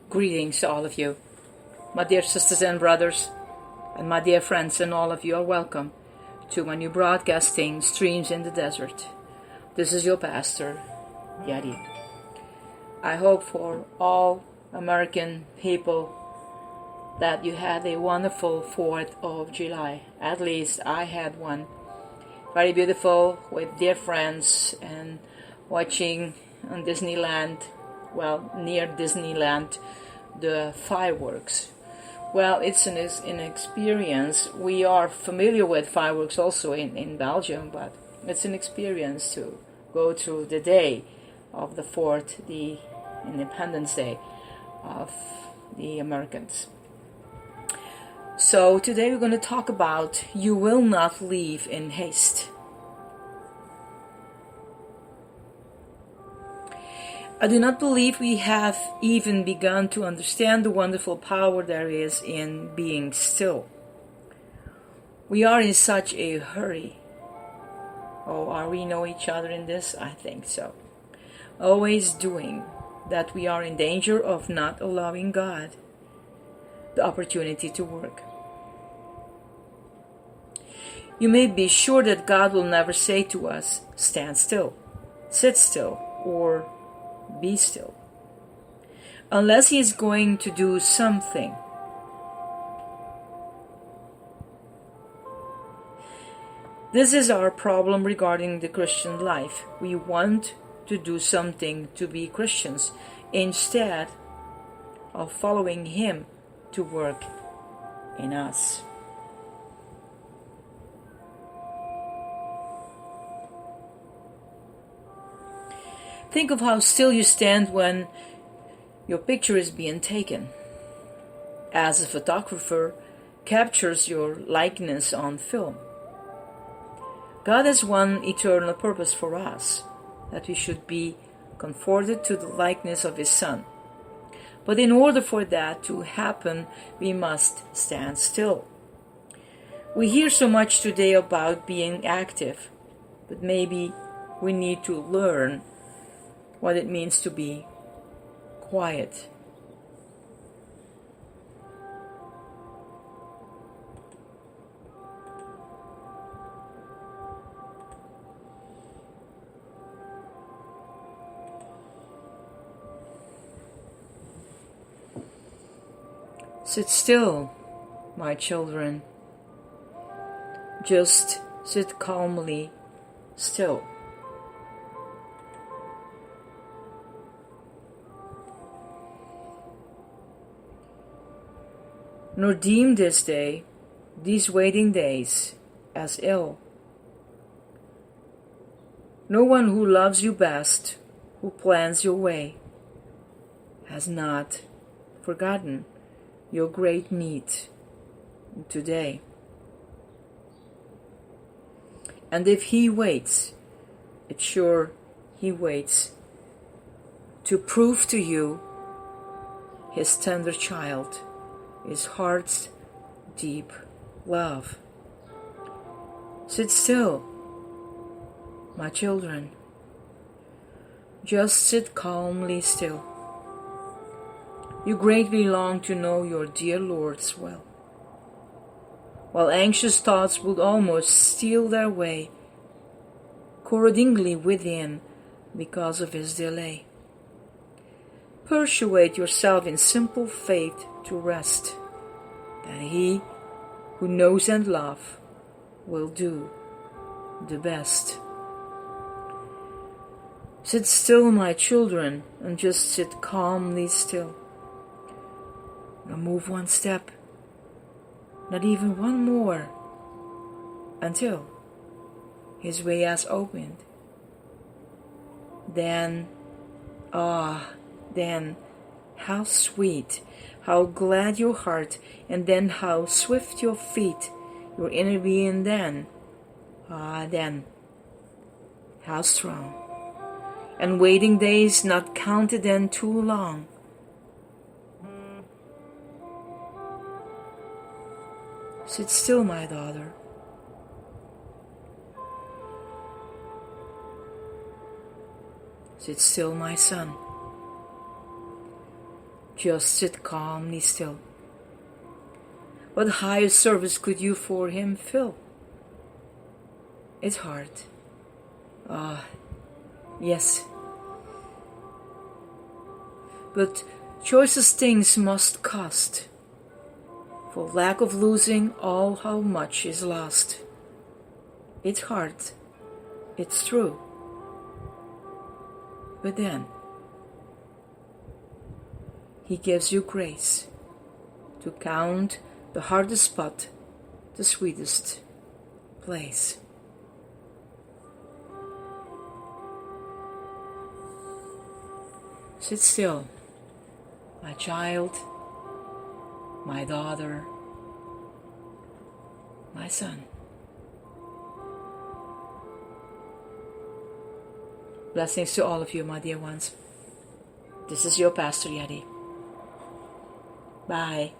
Greetings to all of you, my dear sisters and brothers, and my dear friends, and all of you are welcome to my new broadcasting, Streams in the Desert. This is your pastor, Yadi. I hope for all American people that you had a wonderful 4th of July. At least I had one. Very beautiful, with dear friends and watching on Disneyland, near Disneyland, the fireworks. Well, it's an experience. We are familiar with fireworks also in Belgium, but it's an experience to go through the day of the 4th, the Independence Day of the Americans. So today we're going to talk about you will not leave in haste. I do not believe we have even begun to understand the wonderful power there is in being still. We are in such a hurry. Oh, are we know each other in this? I think so. Always doing that, we are in danger of not allowing God the opportunity to work. You may be sure that God will never say to us, stand still, sit still, or be still, unless He is going to do something. This is our problem regarding the Christian life. We want to do something to be Christians instead of following Him to work in us. Think of how still you stand when your picture is being taken, as a photographer captures your likeness on film. God has one eternal purpose for us, that we should be conformed to the likeness of His Son. But in order for that to happen, we must stand still. We hear so much today about being active, but maybe we need to learn what it means to be quiet. Sit still, my children. Just sit calmly still. Nor deem this day, these waiting days, as ill. No one who loves you best, who plans your way, has not forgotten your great need today. And if He waits, it's sure He waits to prove to you His tender child, His heart's deep love. Sit still, my children. Just sit calmly still. You greatly long to know your dear Lord's will, while anxious thoughts would almost steal their way accordingly within because of His delay. Persuade yourself in simple faith to rest, that He who knows and loves will do the best. Sit still, my children, and just sit calmly still. Don't move one step, not even one more, until His way has opened. Then, then how sweet, how glad your heart, and then how swift your feet, your inner being then. Then how strong, and waiting days not counted then too long. Sit still, my daughter. Sit still, my son. Just sit calmly still. What higher service could you for him fill? It's hard. Ah, yes. But choicest things must cost. For lack of losing all how much is lost. It's hard. It's true. But then, he gives you grace to count the hardest spot the sweetest place. Sit still, my child, my daughter, my son. Blessings to all of you, my dear ones. This is your Pastor Yeti. Bye.